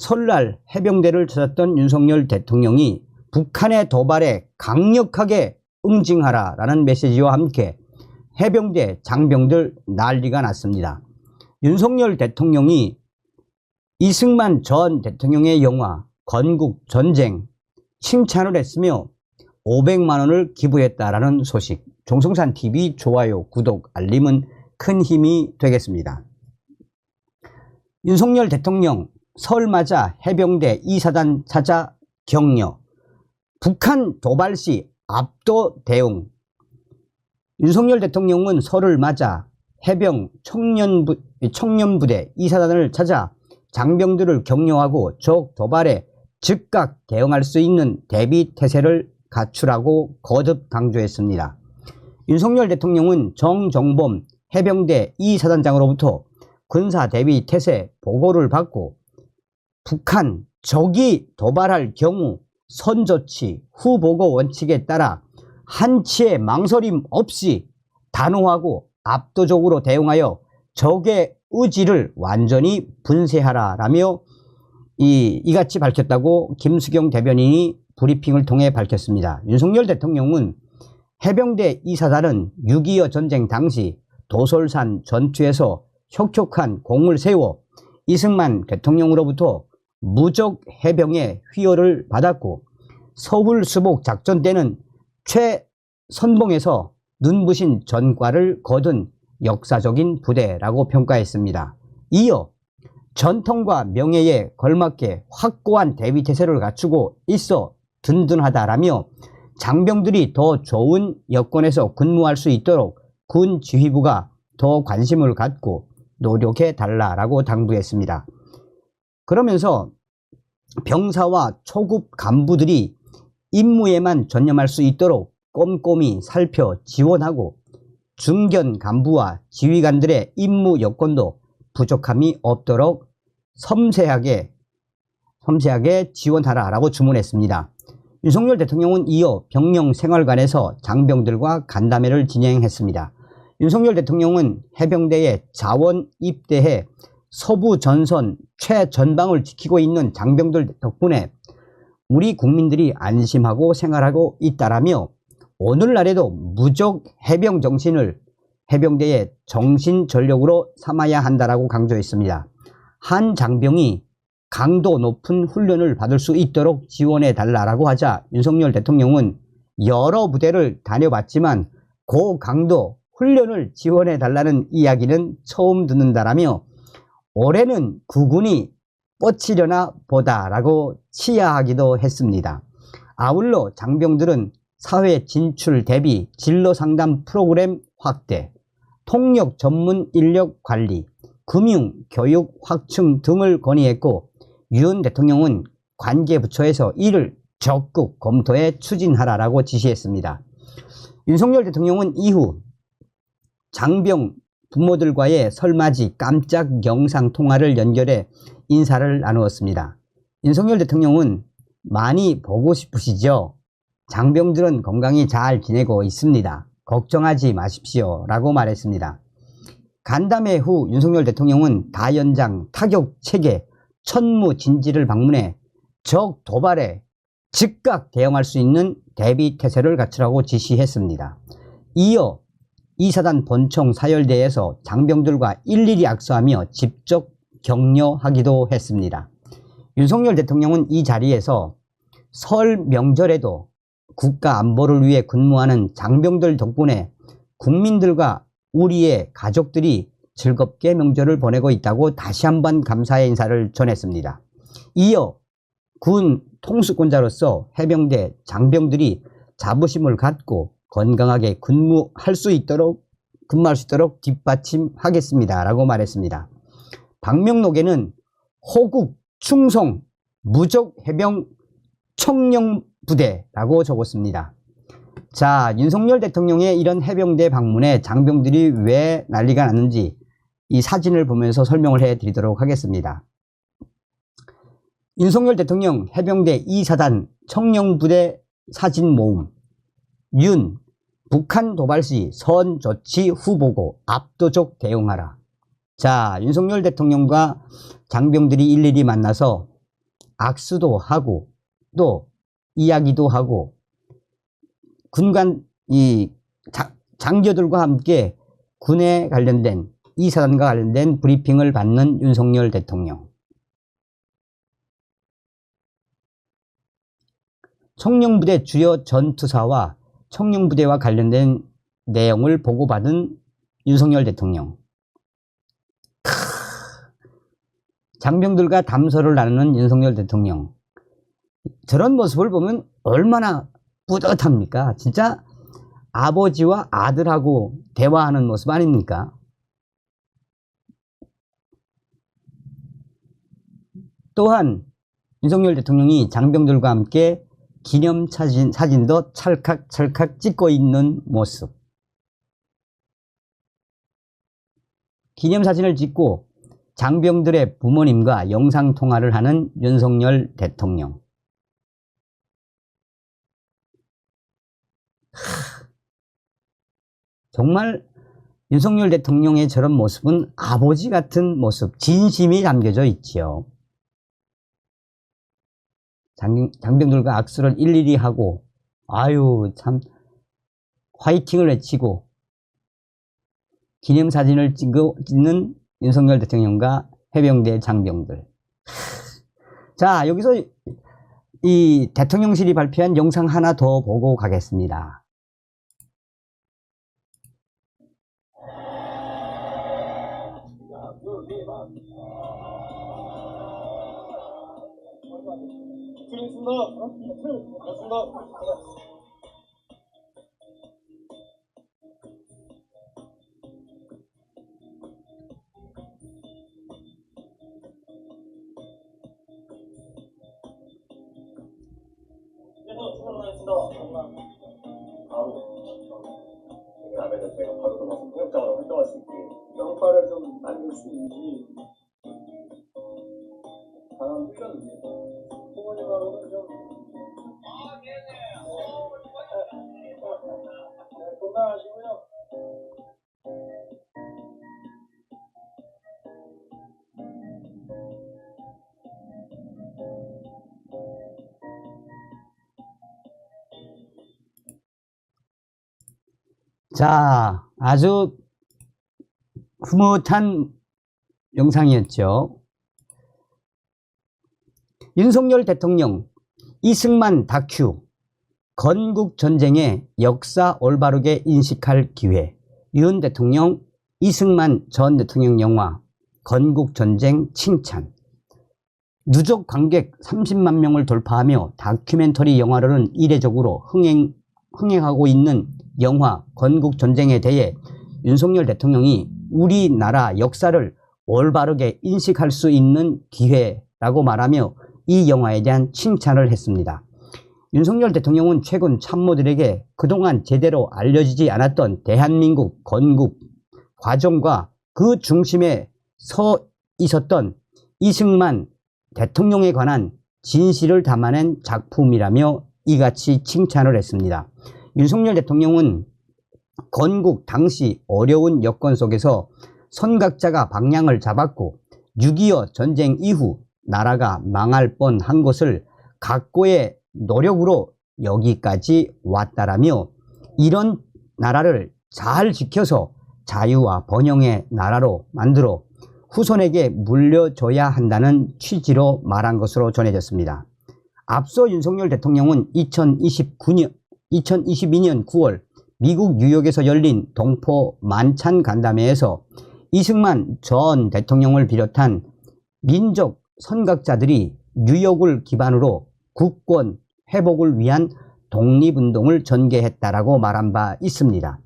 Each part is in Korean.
설날 해병대를 찾았던 윤석열 대통령이 북한의 도발에 강력하게 응징하라라는 메시지와 함께 해병대 장병들 난리가 났습니다. 윤석열 대통령이 이승만 전 대통령의 영화 건국전쟁 칭찬을 했으며 500만 원을 기부했다라는 소식. 종성산TV 좋아요, 구독, 알림은 큰 힘이 되겠습니다. 윤석열 대통령 설 맞아 해병대 2사단 찾아 격려. 북한 도발 시 압도 대응. 윤석열 대통령은 설을 맞아 해병 청년부대 2사단을 찾아 장병들을 격려하고 적 도발에 즉각 대응할 수 있는 대비태세를 갖추라고 거듭 강조했습니다. 윤석열 대통령은 정정범 해병대 2사단장으로부터 군사 대비태세 보고를 받고 북한 적이 도발할 경우 선조치 후보고 원칙에 따라 한치의 망설임 없이 단호하고 압도적으로 대응하여 적의 의지를 완전히 분쇄하라라며 이같이 밝혔다고 김수경 대변인이 브리핑을 통해 밝혔습니다. 윤석열 대통령은 해병대 2사단은 6.25 전쟁 당시 도솔산 전투에서 혁혁한 공을 세워 이승만 대통령으로부터 무적 해병의 휘하를 받았고 서울 수복 작전 때는 최선봉에서 눈부신 전과를 거둔 역사적인 부대라고 평가했습니다. 이어 전통과 명예에 걸맞게 확고한 대비태세를 갖추고 있어 든든하다라며 장병들이 더 좋은 여건에서 근무할 수 있도록 군 지휘부가 더 관심을 갖고 노력해 달라라고 당부했습니다. 그러면서 병사와 초급 간부들이 임무에만 전념할 수 있도록 꼼꼼히 살펴 지원하고 중견 간부와 지휘관들의 임무 여건도 부족함이 없도록 섬세하게 지원하라라고 주문했습니다. 윤석열 대통령은 이어 병영 생활관에서 장병들과 간담회를 진행했습니다. 윤석열 대통령은 해병대에 자원 입대해 서부 전선 최전방을 지키고 있는 장병들 덕분에 우리 국민들이 안심하고 생활하고 있다라며 오늘날에도 무적 해병 정신을 해병대의 정신전력으로 삼아야 한다라고 강조했습니다. 한 장병이 강도 높은 훈련을 받을 수 있도록 지원해 달라라고 하자 윤석열 대통령은 여러 부대를 다녀봤지만 고강도 훈련을 지원해 달라는 이야기는 처음 듣는다라며 올해는 국군이 뻗치려나 보다라고 치하하기도 했습니다. 아울러 장병들은 사회 진출 대비 진로 상담 프로그램 확대, 통역 전문 인력 관리, 금융, 교육 확충 등을 건의했고 윤 대통령은 관계부처에서 이를 적극 검토해 추진하라라고 지시했습니다. 윤석열 대통령은 이후 장병 부모들과의 설맞이 깜짝 영상통화를 연결해 인사를 나누었습니다. 윤석열 대통령은 많이 보고 싶으시죠? 장병들은 건강히 잘 지내고 있습니다. 걱정하지 마십시오 라고 말했습니다. 간담회 후 윤석열 대통령은 다연장 타격체계 천무진지를 방문해 적 도발에 즉각 대응할 수 있는 대비태세를 갖추라고 지시했습니다. 이어 2사단 본청 사열대에서 장병들과 일일이 악수하며 직접 격려하기도 했습니다. 윤석열 대통령은 이 자리에서 설 명절에도 국가 안보를 위해 근무하는 장병들 덕분에 국민들과 우리의 가족들이 즐겁게 명절을 보내고 있다고 다시 한번 감사의 인사를 전했습니다. 이어 군 통수권자로서 해병대 장병들이 자부심을 갖고 건강하게 근무할 수 있도록 뒷받침하겠습니다 라고 말했습니다. 방명록에는 호국 충성 무적 해병 청령부대라고 적었습니다. 자, 윤석열 대통령의 이런 해병대 방문에 장병들이 왜 난리가 났는지 이 사진을 보면서 설명을 해드리도록 하겠습니다. 윤석열 대통령 해병대 2사단 청령부대 사진 모음. 윤, 북한 도발 시 선 조치 후보고 압도적 대응하라. 자, 윤석열 대통령과 장병들이 일일이 만나서 악수도 하고 또 이야기도 하고 군관 장교들과 함께 군에 관련된 이 사단과 관련된 브리핑을 받는 윤석열 대통령. 청룡부대 주요 전투사와 청룡부대와 관련된 내용을 보고받은 윤석열 대통령. 장병들과 담소를 나누는 윤석열 대통령. 저런 모습을 보면 얼마나 뿌듯합니까? 진짜 아버지와 아들하고 대화하는 모습 아닙니까? 또한 윤석열 대통령이 장병들과 함께 기념 사진도 찰칵찰칵 찍고 있는 모습. 기념사진을 찍고 장병들의 부모님과 영상통화를 하는 윤석열 대통령. 정말 윤석열 대통령의 저런 모습은 아버지 같은 모습, 진심이 담겨져 있지요. 장병들과 악수를 일일이 하고 아유 참 화이팅을 외치고 기념사진을 찍는 윤석열 대통령과 해병대 장병들. 자, 여기서 이 대통령실이 발표한 영상 하나 더 보고 가겠습니다. 다음에는 제가 바로 돌아서 통역장으로 활동할 수 있게 영파를 좀 만들 수 있는지 강한 훈련을 위해서 부모님하고는 좀 건강하시고요. 자, 아주 흐뭇한 영상이었죠. 윤석열 대통령 이승만 다큐 건국전쟁의 역사 올바르게 인식할 기회. 윤 대통령 이승만 전 대통령 영화 건국전쟁 칭찬. 누적 관객 30만 명을 돌파하며 다큐멘터리 영화로는 이례적으로 흥행하고 있는 영화 건국전쟁에 대해 윤석열 대통령이 우리나라 역사를 올바르게 인식할 수 있는 기회라고 말하며 이 영화에 대한 칭찬을 했습니다. 윤석열 대통령은 최근 참모들에게 그동안 제대로 알려지지 않았던 대한민국 건국 과정과 그 중심에 서 있었던 이승만 대통령에 관한 진실을 담아낸 작품이라며 이같이 칭찬을 했습니다. 윤석열 대통령은 건국 당시 어려운 여건 속에서 선각자가 방향을 잡았고 6.25 전쟁 이후 나라가 망할 뻔한 것을 각고의 노력으로 여기까지 왔다라며 이런 나라를 잘 지켜서 자유와 번영의 나라로 만들어 후손에게 물려줘야 한다는 취지로 말한 것으로 전해졌습니다. 앞서 윤석열 대통령은 2022년 9월 미국 뉴욕에서 열린 동포 만찬 간담회에서 이승만 전 대통령을 비롯한 민족 선각자들이 뉴욕을 기반으로 국권 회복을 위한 독립운동을 전개했다라고 말한 바 있습니다.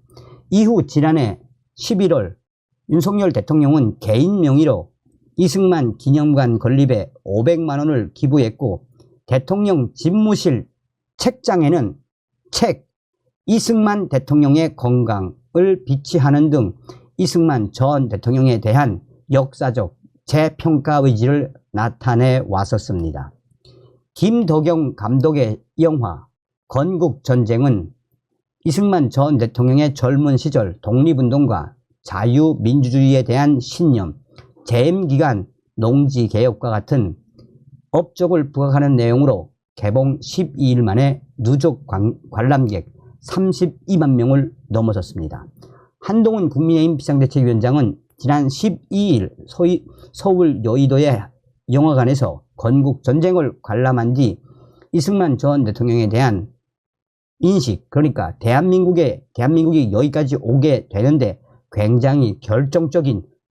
이후 지난해 11월 윤석열 대통령은 개인 명의로 이승만 기념관 건립에 500만 원을 기부했고 대통령 집무실 책장에는 책 이승만 대통령의 건강을 비치하는 등 이승만 전 대통령에 대한 역사적 재평가 의지를 나타내 왔었습니다. 김덕영 감독의 영화 건국전쟁은 이승만 전 대통령의 젊은 시절 독립운동과 자유민주주의에 대한 신념, 재임기간 농지개혁과 같은 업적을 부각하는 내용으로 개봉 12일 만에 누적 관람객 32만 명을 넘어섰습니다. 한동훈 국민의힘 비상대책위원장은 지난 12일 서울 여의도의 영화관에서 건국 전쟁을 관람한 뒤 이승만 전 대통령에 대한 인식, 그러니까 대한민국이 여기까지 오게 되는데 굉장히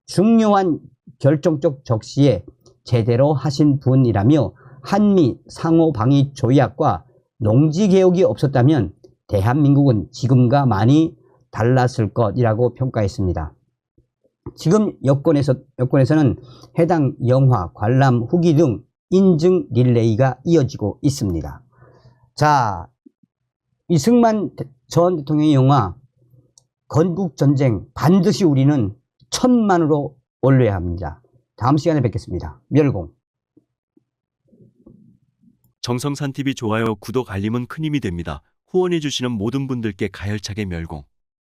중요한 결정적 적시에 제대로 하신 분이라며 한미 상호방위 조약과 농지개혁이 없었다면 대한민국은 지금과 많이 달랐을 것이라고 평가했습니다. 지금 여권에서는 해당 영화 관람 후기 등 인증 릴레이가 이어지고 있습니다. 자, 이승만 전 대통령의 영화 건국전쟁 반드시 우리는 1000만으로 올려야 합니다. 다음 시간에 뵙겠습니다. 멸공. 정성산TV 좋아요, 구독, 알림은 큰 힘이 됩니다. 후원해주시는 모든 분들께 가열차게 멸공.